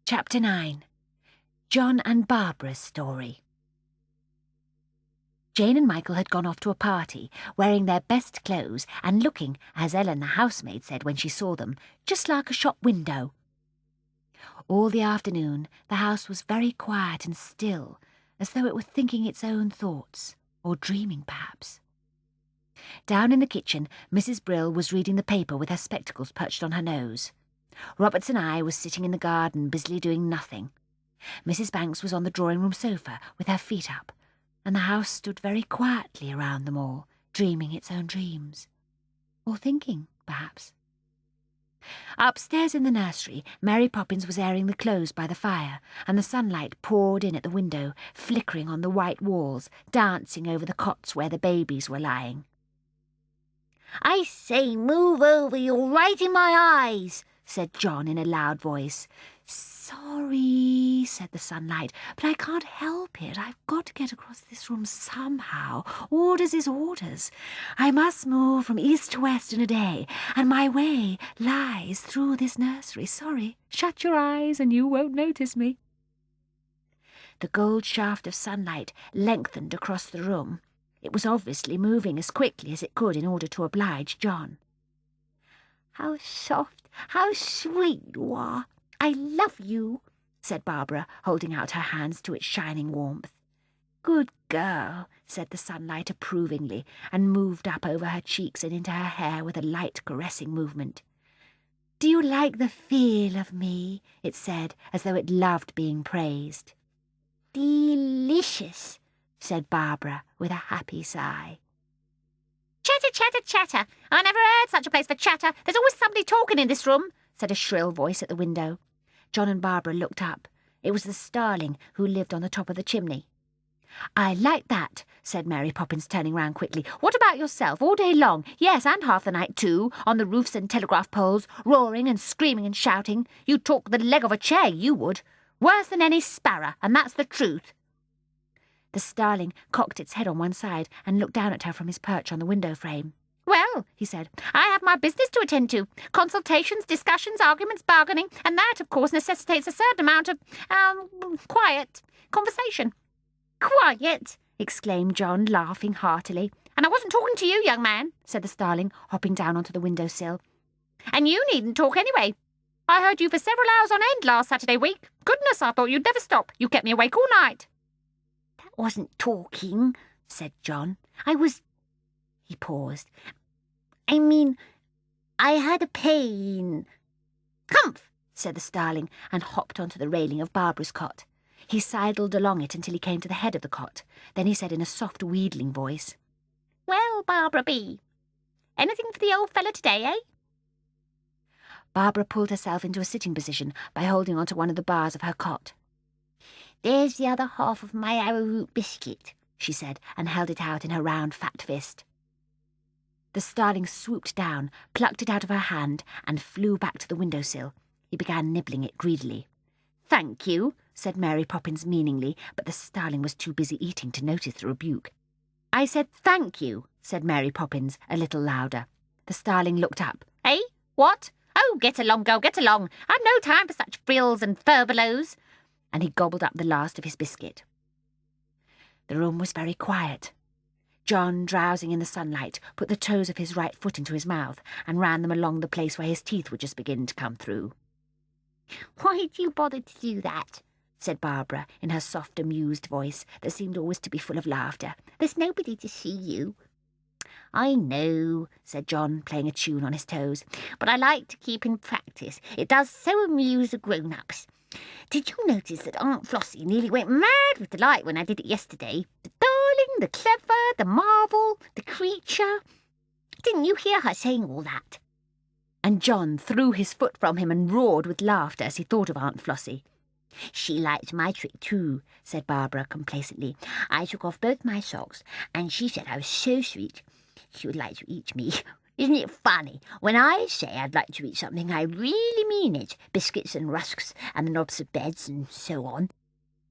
Chapter 9. John and Barbara's Story. Jane and Michael had gone off to a party, wearing their best clothes and looking, as Ellen the housemaid said when she saw them, just like a shop window. All the afternoon the house was very quiet and still, as though it were thinking its own thoughts, or dreaming perhaps. Down in the kitchen, Mrs. Brill was reading the paper with her spectacles perched on her nose. Roberts and I was sitting in the garden busily doing nothing. Mrs. Banks was on the drawing-room sofa with her feet up, and the house stood very quietly around them all, dreaming its own dreams. Or thinking, perhaps. Upstairs in the nursery, Mary Poppins was airing the clothes by the fire, and the sunlight poured in at the window, flickering on the white walls, dancing over the cots where the babies were lying. "I say, move over, you're right in my eyes," said John in a loud voice. "Sorry," said the sunlight, "but I can't help it. I've got to get across this room somehow. Orders is orders. I must move from east to west in a day, and my way lies through this nursery. Sorry. Shut your eyes and you won't notice me." The gold shaft of sunlight lengthened across the room. It was obviously moving as quickly as it could in order to oblige John. "How soft, how sweet you are. I love you," said Barbara, holding out her hands to its shining warmth. "Good girl," said the sunlight approvingly, and moved up over her cheeks and into her hair with a light caressing movement. "Do you like the feel of me?" it said, as though it loved being praised. "Delicious," said Barbara with a happy sigh. "Chatter, chatter, chatter. I never heard such a place for chatter. There's always somebody talking in this room," said a shrill voice at the window. John and Barbara looked up. It was the Starling who lived on the top of the chimney. "I like that," said Mary Poppins, turning round quickly. "What about yourself? All day long? Yes, and half the night too, on the roofs and telegraph poles, roaring and screaming and shouting. You'd talk the leg of a chair, you would. Worse than any sparrow, and that's the truth." The Starling cocked its head on one side and looked down at her from his perch on the window frame. "Well," he said, "I have my business to attend to. Consultations, discussions, arguments, bargaining, and that, of course, necessitates a certain amount of, quiet conversation." "Quiet!" exclaimed John, laughing heartily. "And I wasn't talking to you, young man," said the Starling, hopping down onto the window-sill. "And you needn't talk anyway. I heard you for several hours on end last Saturday week. Goodness, I thought you'd never stop. You kept me awake all night." "That wasn't talking," said John. "I was—" He paused. "I mean, I had a pain." "Humph!" said the Starling, and hopped onto the railing of Barbara's cot. He sidled along it until he came to the head of the cot. Then he said in a soft, wheedling voice, "Well, Barbara B., anything for the old fella today, eh?" Barbara pulled herself into a sitting position by holding onto one of the bars of her cot. "There's the other half of my arrowroot biscuit," she said, and held it out in her round, fat fist. The Starling swooped down, plucked it out of her hand, and flew back to the window-sill. He began nibbling it greedily. "Thank you," said Mary Poppins meaningly, but the Starling was too busy eating to notice the rebuke. "I said thank you," said Mary Poppins, a little louder. The Starling looked up. "Eh? What? Oh, get along, girl, get along. I've no time for such frills and furbelows." And he gobbled up the last of his biscuit. The room was very quiet. John, drowsing in the sunlight, put the toes of his right foot into his mouth and ran them along the place where his teeth were just beginning to come through. "Why did you bother to do that?" said Barbara in her soft, amused voice that seemed always to be full of laughter. "There's nobody to see you." "I know," said John, playing a tune on his toes, "but I like to keep in practice. It does so amuse the grown-ups. Did you notice that Aunt Flossie nearly went mad with delight when I did it yesterday? The darling, the clever, the marvel, the creature. Didn't you hear her saying all that?" And John threw his foot from him and roared with laughter as he thought of Aunt Flossie. "She liked my trick too," said Barbara complacently. "I took off both my socks, and she said I was so sweet. She would like to eat me. Isn't it funny? When I say I'd like to eat something, I really mean it. Biscuits and rusks and the knobs of beds and so on.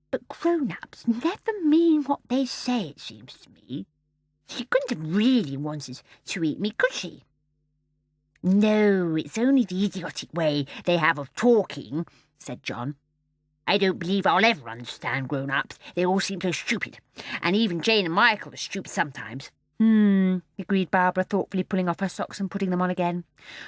But grown-ups never mean what they say, it seems to me. She couldn't have really wanted to eat me, could she?" "No, it's only the idiotic way they have of talking," said John. I don't believe I'll ever understand grown-ups. They all seem so stupid. And even Jane and Michael are stupid sometimes. Agreed Barbara, thoughtfully pulling off her socks and putting them on again.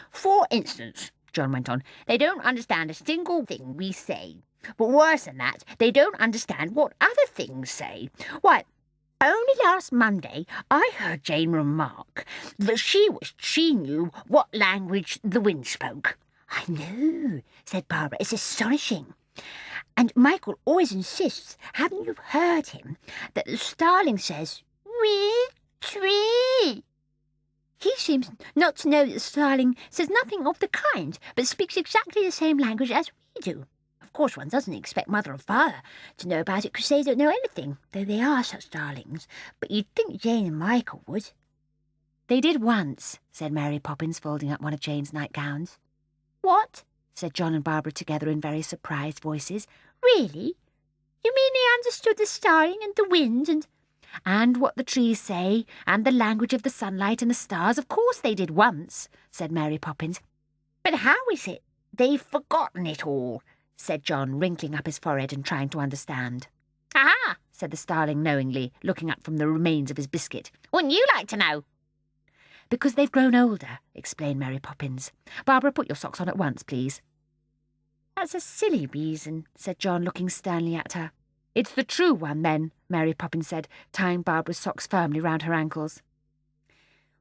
For instance, John went on, they don't understand a single thing we say. But worse than that, they don't understand what other things say. Why, only last Monday I heard Jane remark that she knew what language the wind spoke. I know, said Barbara. It's astonishing. And Michael always insists, haven't you heard him, that the Starling says, "Wee tree." He seems not to know that the Starling says nothing of the kind, but speaks exactly the same language as we do. Of course, one doesn't expect Mother or Father to know about it because they don't know anything, though they are such darlings. But you'd think Jane and Michael would. They did once, said Mary Poppins, folding up one of Jane's nightgowns. What? Said John and Barbara together in very surprised voices. Really? You mean they understood the Starling and the wind and what the trees say, and the language of the sunlight and the stars? Of course they did once, said Mary Poppins. But how is it they've forgotten it all? Said John, wrinkling up his forehead and trying to understand. Aha, said the Starling knowingly, looking up from the remains of his biscuit. Wouldn't you like to know? Because they've grown older, explained Mary Poppins. Barbara, put your socks on at once, please. That's a silly reason, said John, looking sternly at her. It's the true one, then, Mary Poppins said, tying Barbara's socks firmly round her ankles.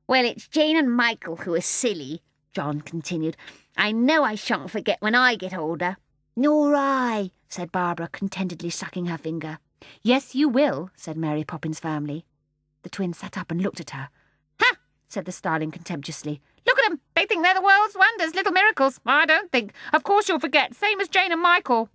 Well, it's Jane and Michael who are silly, John continued. I know I shan't forget when I get older. Nor I, said Barbara, contentedly sucking her finger. Yes, you will, said Mary Poppins firmly. The twins sat up and looked at her. Ha! Said the Starling contemptuously. Look at them! They think they're the world's wonders, little miracles. I don't think. Of course you'll forget, same as Jane and Michael.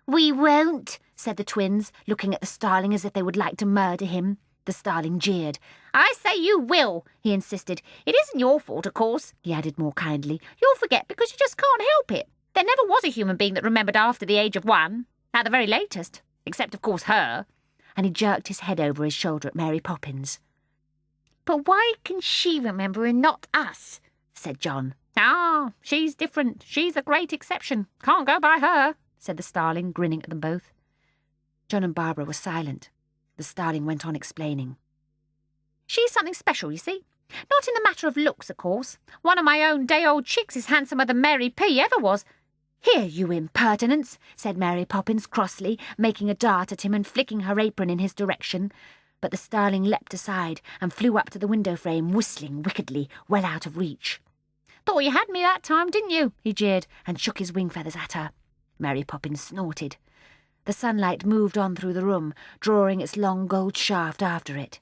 We won't, said the twins, looking at the Starling as if they would like to murder him. The Starling jeered. I say you will, he insisted. It isn't your fault, of course, he added more kindly. You'll forget because you just can't help it. There never was a human being that remembered after the age of 1, at the very latest, except, of course, her. And he jerked his head over his shoulder at Mary Poppins. But why can she remember and not us? Said John. Ah, she's different. She's a great exception. Can't go by her, said the Starling, grinning at them both. John and Barbara were silent. The Starling went on explaining. She's something special, you see. Not in the matter of looks, of course. One of my own day-old chicks is handsomer than Mary P. ever was. Here, you impertinence, said Mary Poppins crossly, making a dart at him and flicking her apron in his direction. But the Starling leapt aside and flew up to the window frame, whistling wickedly, well out of reach. Thought you had me that time, didn't you? He jeered and shook his wing feathers at her. Mary Poppins snorted. The sunlight moved on through the room, drawing its long gold shaft after it.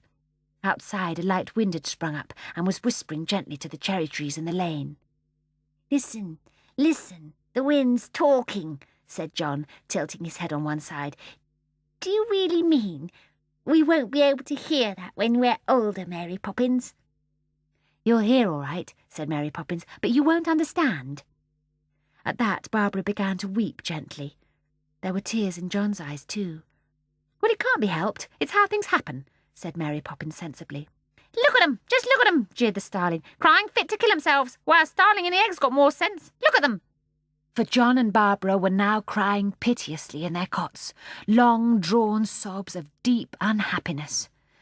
Outside, a light wind had sprung up and was whispering gently to the cherry trees in the lane. Listen, listen, the wind's talking, said John, tilting his head on one side. Do you really mean we won't be able to hear that when we're older, Mary Poppins? You'll hear all right, said Mary Poppins, but you won't understand. At that, Barbara began to weep gently. There were tears in John's eyes, too. Well, it can't be helped. It's how things happen, said Mary Poppins sensibly. Look at 'em! Just look at 'em! Jeered the Starling. Crying fit to kill themselves, while Starling and the Egg's got more sense. Look at them! For John and Barbara were now crying piteously in their cots, long-drawn sobs of deep unhappiness.